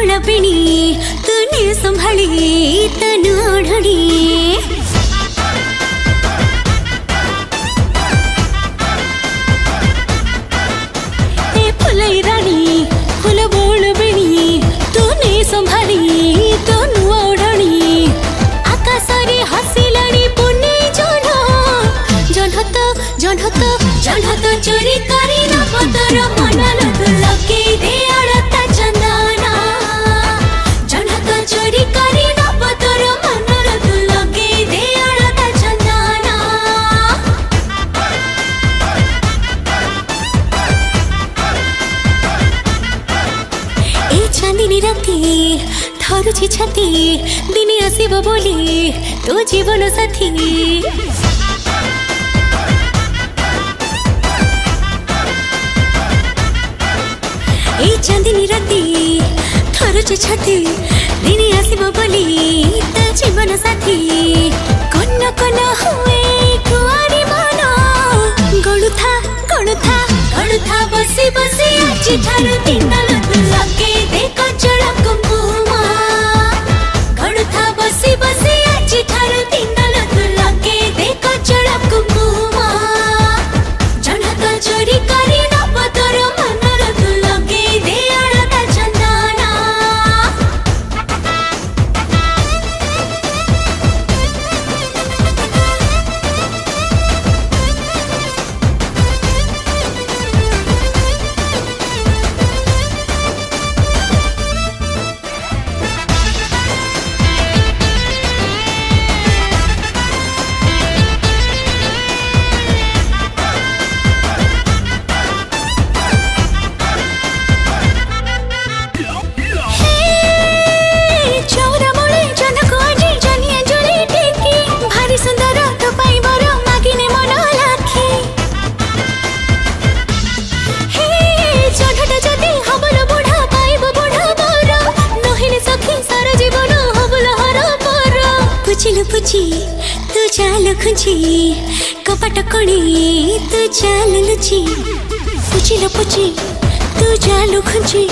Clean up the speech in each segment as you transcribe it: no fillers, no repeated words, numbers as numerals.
बोल पिणी तूने संभाली तनु ओढ़णी ए फुलई रानी फुल बोल पिणी तूने संभाली तनु ओढ़णी आकाशरे हसिलाणी पुने जन्हत चोरी करी न पतर मनल तू लगे दे अड़ता चंदना जन्हत चोरी करी न पतर मनल तू लगे दे अड़ता चंदना ए चांदनी राती थरुची छाती दिने आसीब बोली तो जीवन साथी चांदनी राती थरुच छाती दिने आसीब बोली तो जीवन साथी कन कन हुए कुआरी मन गणुथा बसी बसी आज ठारू तिंदल तू लगे देख चढ़ कुंकुमा गणुथा बसी बसी आज ठारू तिंदल तू लगे देख चढ़ कुंकुमा जन्हत चोरी करी न पतर मनर तू लगे दे अड़ता चंदना पुची तू चाल खुची कपट कणी तू चाल लुची पुची तू चाल खुची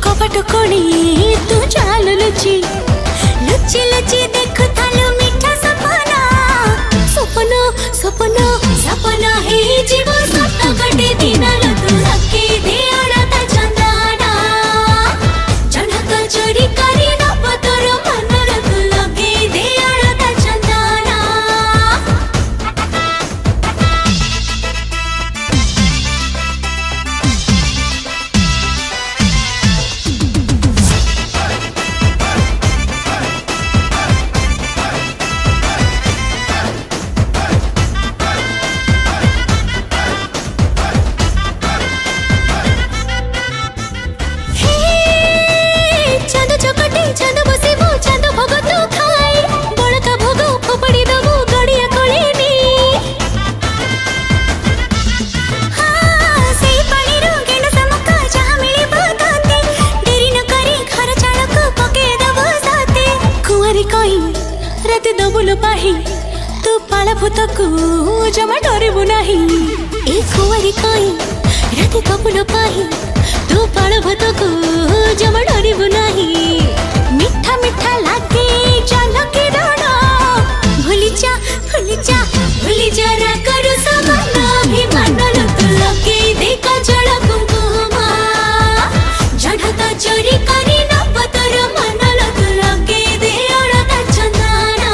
कपट कणी तू चाल लुची लुची देख थालु मीठा सपना हे जीवन सत घटे दिन तू लगे दे अड़ता चंदना जन्हत चोरी करी न पतर मनर तू लगे दे अड़ता चंदना दबुल पाही तू पाला भूत को जमा डरबू नाही ए कुआरी कई रात दबुल पाही तू पाला भूत को जमा डरबू नाही मीठा मीठा लागे जान के दाना भूली जा रा करू समान भी मनल तू लगे देख जड़ कुंकुमा जन्हत चोरी करी न पतर मनल तू लगे दे अड़ता चंदना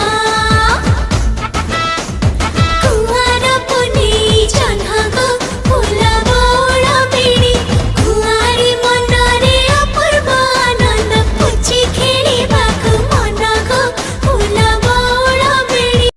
कुआर पुनी जन्हक फूल बोल पिणी कुआरी मनरे अपूर्व आनंद पुची खेलिबाकु मनक फूल बोल पिणी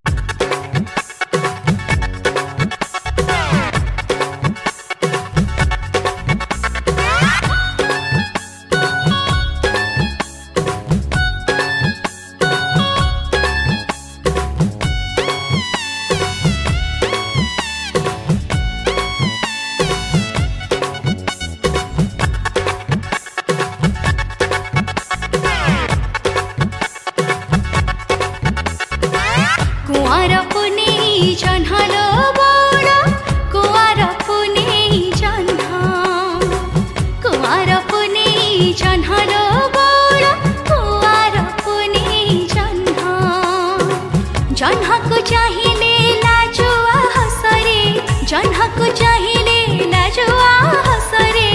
को चाहिले लाजुआ हसरे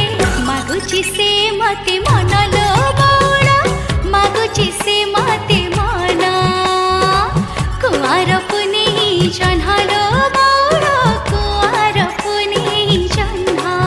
मागुची से मते मन लो बौड़ा मागुची से मते मन कुआर पुनी जन्हा लो बौड़ा कुआर पुनी जन्हा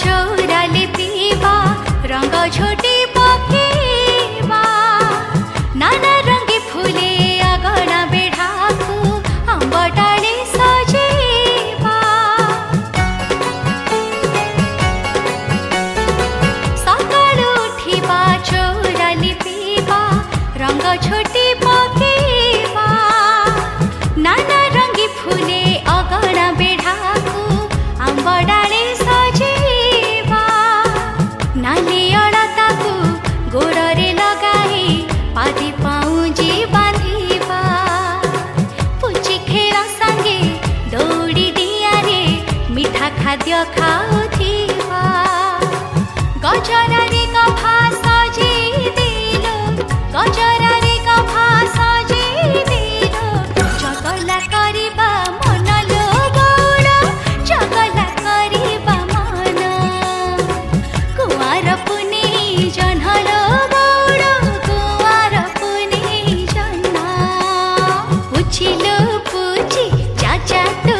चौराले पीवा रंग झोटी पकेवा नाना रंगी फूले अगणा बेढ़ाकू आंब डाले सजेवा सकाळू उठिबा चौराले पीवा रंग झोटी पकेवा नाना रंगी फूले अगणा बेढ़ाकू आंब डाले नाली अड़ाताकू गोड़े लगाई पादी पाउजी बांधिबा पुची खेल संगे दौड़ी डियारे मिठा खाद्य खाउथिबा गजरारे कफा सजी दिलो गजरारे कफा सजी दिलो चगला करिबा मन लो बौड़ा चगला करिबा मन कुआर पुनी जन्हा लो बौड़ा कुआर पुनी जन्हा पुछिलो पुछि चाचा तो